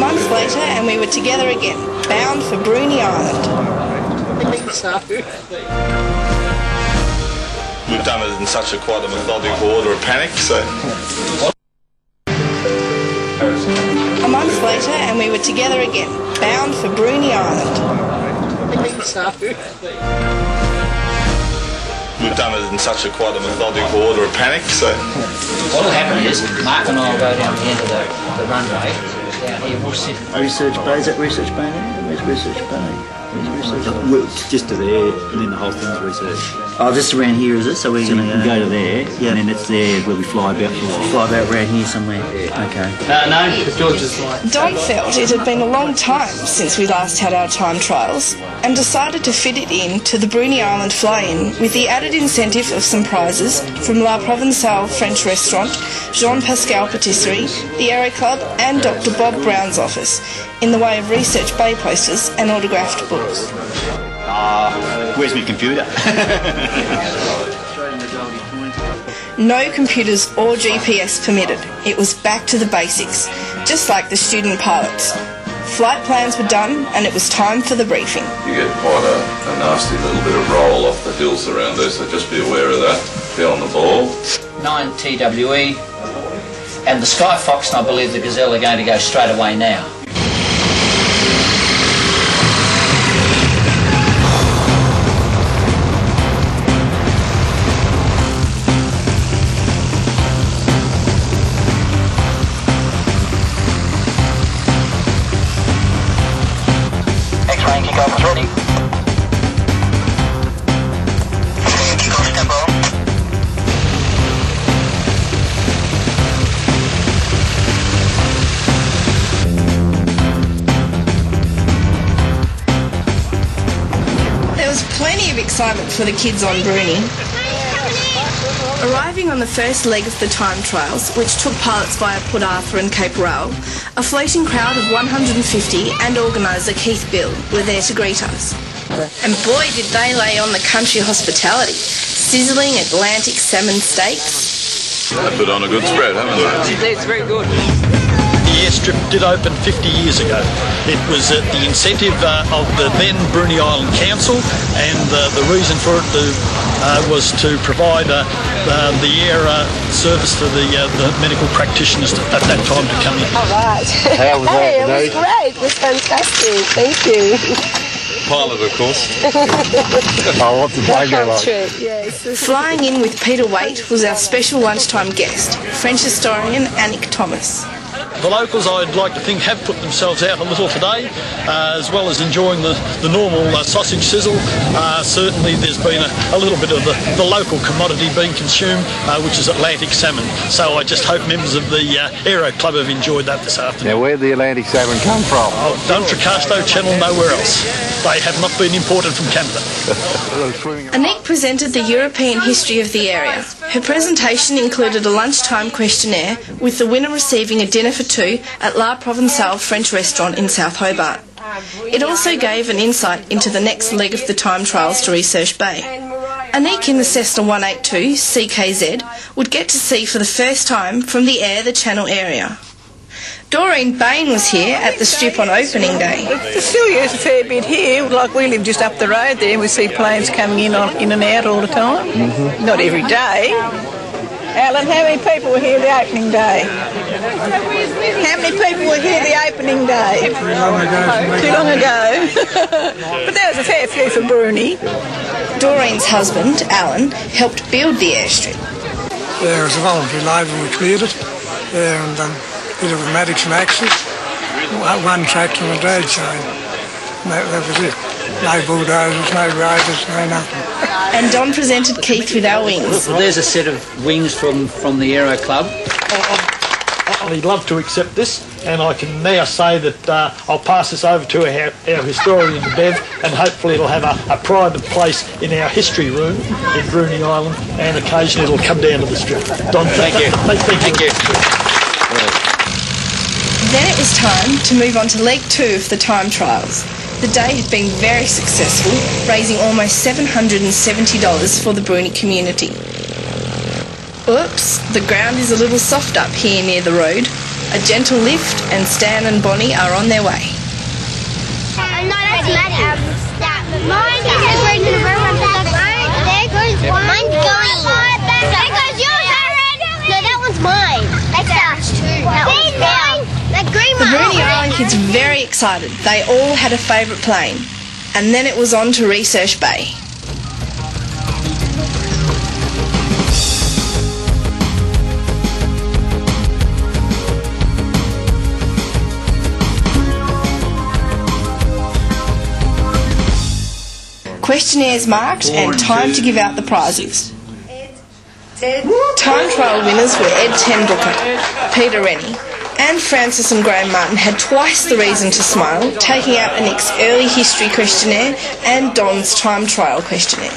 month later and we were together again, bound for Bruny Island. I think so. We've done it in such a quite a methodical order of panic, so... A month later and we were together again, bound for Bruny Island. I think so. We've done it in such a quite a methodical order of panic, so... What will happen is, Mark and I will go down the end of the runway, down here, we'll sit... Research Bay, is that Research Bay now? Where's Research Bay? Just to there, and then the whole thing's research. Oh, just around here, is it? So we're going to go to there, yeah, and then it's there where we fly about. Fly about around here somewhere. Yeah. Okay. No, George's like... Don felt it had been a long time since we last had our time trials and decided to fit it in to the Bruny Island Flyin with the added incentive of some prizes from La Provençale French Restaurant, Jean Pascal Patisserie, the Aero Club and Dr. Bob Brown's office in the way of Research Bay posters and autographed books. Where's my computer? No computers or GPS permitted. It was back to the basics, just like the student pilots. Flight plans were done and it was time for the briefing. You get quite a nasty little bit of roll off the hills around there, so just be aware of that. Be on the ball. 9 TWE, and the Sky Fox and I believe the Gazelle are going to go straight away now. X-ray kickoff is ready. Kickoff tempo. There was plenty of excitement for the kids on Bruny. Arriving on the first leg of the time trials, which took pilots via Port Arthur and Cape Royal, a floating crowd of 150 and organiser Keith Bill were there to greet us. And boy did they lay on the country hospitality, sizzling Atlantic salmon steaks. They put on a good spread, haven't they? It's very good. The airstrip did open 50 years ago. It was at the incentive of the then Bruny Island Council, and the reason for it was to provide the air service to the medical practitioners at that time to come in. All right. How was that? Hey, it was great. It was fantastic. Thank you. Pilot, of course. Oh, what's the plane go like? Yes. Flying in with Peter Waite was our special lunchtime guest, French historian Annick Thomas. The locals, I'd like to think, have put themselves out a little today, as well as enjoying the normal sausage sizzle. Certainly there's been a little bit of the local commodity being consumed, which is Atlantic salmon. So I just hope members of the Aero Club have enjoyed that this afternoon. Now, where'd the Atlantic salmon come from? Oh, Duntracasto Channel, nowhere else. They have not been imported from Canada. Annick presented the European history of the area. Her presentation included a lunchtime questionnaire, with the winner receiving a dinner for two at La Provençale French Restaurant in South Hobart. It also gave an insight into the next leg of the time trials to Research Bay. Annick in the Cessna 182 CKZ would get to see for the first time from the air the Channel area. Doreen Bain was here at the strip on opening day. There's still a fair bit here. Like we live just up the road there. We see planes coming in and out all the time. Mm-hmm. Not every day. Alan, how many people were here the opening day? How many people were here the opening day? Too long ago. But there was a fair few for Bruny. Doreen's husband, Alan, helped build the airstrip. There was a voluntary labour we cleared it there, and a bit of pneumatics and axles, one tractor and a drag chain. That was it. No bulldozers, no graders, no nothing. And Don presented Keith with our wings. Well, there's a set of wings from the Aero Club. I'd love to accept this, and I can now say that I'll pass this over to our historian, Bev, and hopefully it'll have a pride of place in our history room in Bruny Island, and occasionally it'll come down to the strip. Don, thank you. Thank you. Then it was time to move on to leg 2 of the time trials. The day had been very successful, raising almost $770 for the Bruny community. Oops, the ground is a little soft up here near the road. a gentle lift, and Stan and Bonnie are on their way. No, that's Maddie. Mine is going to the river. There goes one. Mine's going. There goes yours, Aaron. No, that one's mine. That's ours too. That one's mine. That green one. The Bruny Island kids were very excited. They all had a favourite plane. And then it was on to Research Bay. Questionnaires marked and time to give out the prizes. Time trial winners were Ed Tenbrooker, Peter Rennie, and Francis and Graham Martin had twice the reason to smile, taking out Nick's early history questionnaire and Don's time trial questionnaire.